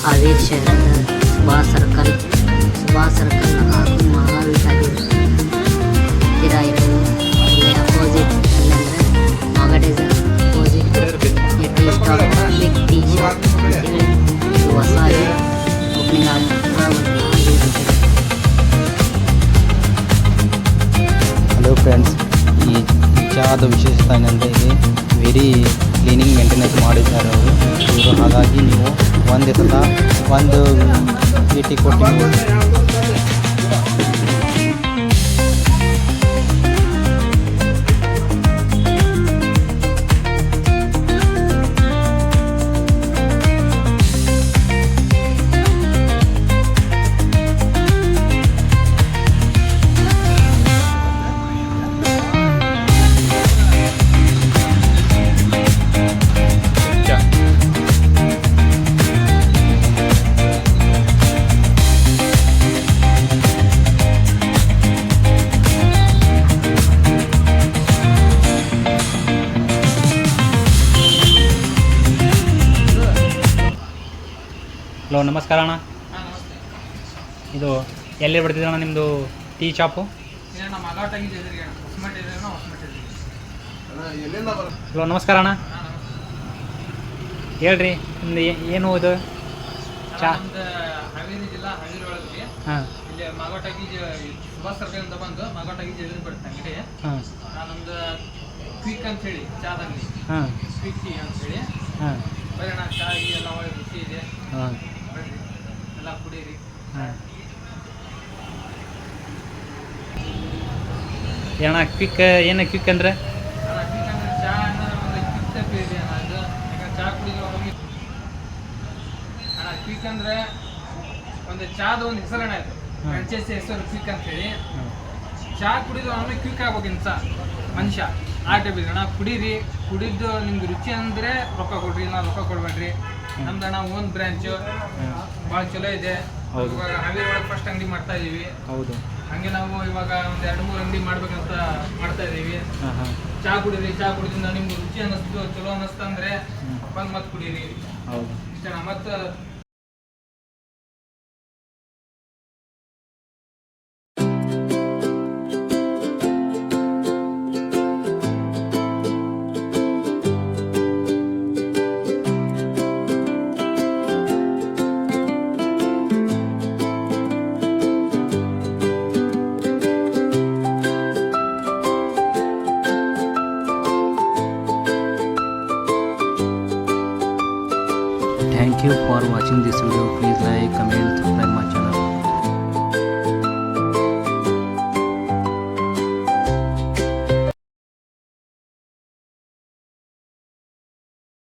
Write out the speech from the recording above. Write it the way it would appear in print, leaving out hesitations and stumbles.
Haveri ಶಹರದ Subhash circle ಹಾಗೂ ಮಹಾವಿದ್ಯಾಲಯ ಹತ್ತಿರ ಇರೋದು. ಇಲ್ಲಿ ಅಪೋಸಿಟ್ ಅಲ್ಲಂದರೆ ಮಾಗಡೇಜ್ opposite tea stall big tea shop ಅಂತೇಳಿ ಇದು ಹೊಸದಾಗಿ ಓಪನಿಂಗ್ ಆಗಿರುತ್ತೆ. ಹಲೋ ಫ್ರೆಂಡ್ಸ್, ಈ ಚಹಾದ ವಿಶೇಷತೆ ಏನಂದರೆ ಇಲ್ಲಿ ವೆರಿ ಕ್ಲೀನಿಂಗ್ ಮೇಂಟೆನೆನ್ಸ್ ಮಾಡಿದ್ದಾರೆ ಇವರು. ಹಾಗಾಗಿ ನೀವು ಒಂದು ಸಲ ಒಂದು ಭೇಟಿ ಕೊಟ್ಟು ಹಲೋ, ನಮಸ್ಕಾರ ಅಣ್ಣ. ಇದು ಎಲ್ಲಿ ಬರ್ತಿದೆ ಅಣ್ಣ ನಿಮ್ಮದು ಟೀ ಶಾಪು? ಹಲೋ, ನಮಸ್ಕಾರ ಅಣ್ಣ. ಹೇಳ್ರಿ, ನಿಮ್ದು ಏನು ಇದು ಚಾ? ಹಾವೇರಿ ಜಿಲ್ಲಾ ಹಾವೇರಿ ಒಳಗೆ ಹಾಂ, ಇಲ್ಲಿ ಮಾಗೋಟಾಗಿ ಸುಭಾಷ್ ಸರ್ಕಲ್ ಅಂತ ಬಂದು ಮಾಗೋಟಾಗಿ ಜಲ್ದಿ ಬರುತ್ತೆ ಅಂಗಡಿ. ಹಾಂ, ನಮ್ದು ಕ್ವಿಕ್ ಅಂತ ಹೇಳಿ ಚಾದಲ್ಲಿ ಹಾಂ, ಕ್ವಿಕ್ ಟೀ ಅಂತ ಹೇಳಿ ಹಾಂ, ಬರೋಣ. ಚಾ ಎಲ್ಲ ಒಳ್ಳೆ ರುಚಿ ಇದೆ, ಹಾಂ, ಬರ್ರಿ ಎಲ್ಲ ಕುಡೀರಿ. ಹಾಂ. ಏನಣ್ಣ ಕ್ವಿಕ್? ಏನು ಕ್ವಿಕ್ ಅಂದರೆ? ಕ್ವಿಕ್ ಅಂದ್ರೆ ಚಾ ಅಂದ್ರೆ ಒಂದು ಕ್ವಿಕ್ ಟೈಪ್ ಇದೆ ಅಣ್ಣ. ಅದು ಯಾಕಂದ್ರೆ ಚಾ ಕುಡಿದು ಒಮ್ಮೆ ಅಣ್ಣ ಕ್ವಿಕ್ ಅಂದ್ರೆ ಒಂದು ಚಾದ ಒಂದು ಹೆಸರಣ್ಣ ಇದು, ಫ್ರಾಂಚೈಸಿ ಹೆಸರು ಕ್ವಿಕ್ ಅಂತ ಹೇಳಿ. ಚಾ ಕುಡಿದು ಒಮ್ಮೆ ಕ್ವಿಕ್ ಆಗ್ಬೇಕಿಂತ ಮನುಷ್ಯ ಆ ಟೈಪ್ ಇದೆ ಅಣ್ಣ. ಕುಡೀರಿ, ಕುಡಿದು ನಿಮ್ಗೆ ರುಚಿ ಅಂದರೆ ರೊಕ್ಕ ಕೊಡ್ರಿ, ನಾವು ರೊಕ್ಕ ಕೊಡ್ಬೇಡ್ರಿ. ನಮ್ದು ಅಣ್ಣ ಓನ್ ಬ್ರ್ಯಾಂಚು ಭಾಳ ಚಲೋ ಇದೆ. ಇವಾಗ ಹಾವೇರಿ ಒಳಗೆ ಫಸ್ಟ್ ಅಂಗಡಿ ಮಾಡ್ತಾ ಇದೀವಿ. ಹೌದು. ಹಂಗೆ ನಾವು ಇವಾಗ ಒಂದು 2-3 ಅಂಗಡಿ ಮಾಡ್ಬೇಕಂತ ಮಾಡ್ತಾ ಇದೀವಿ. ಹಾಂ, ಹಾಂ. ಚಾ ಕುಡೀರಿ, ಚಾ ಕುಡಿದಿಂದ ನಿಮ್ಗೆ ರುಚಿ ಅನ್ನಿಸ್ತು, ಚಲೋ ಅನ್ನಿಸ್ತು ಅಂದರೆ ಬಂದು ಮತ್ತೆ ಕುಡೀರಿ. ಹೌದು. ಇಷ್ಟಣ್ಣ. ಮತ್ತು Thank you for watching this video. Please like, comment, subscribe my channel.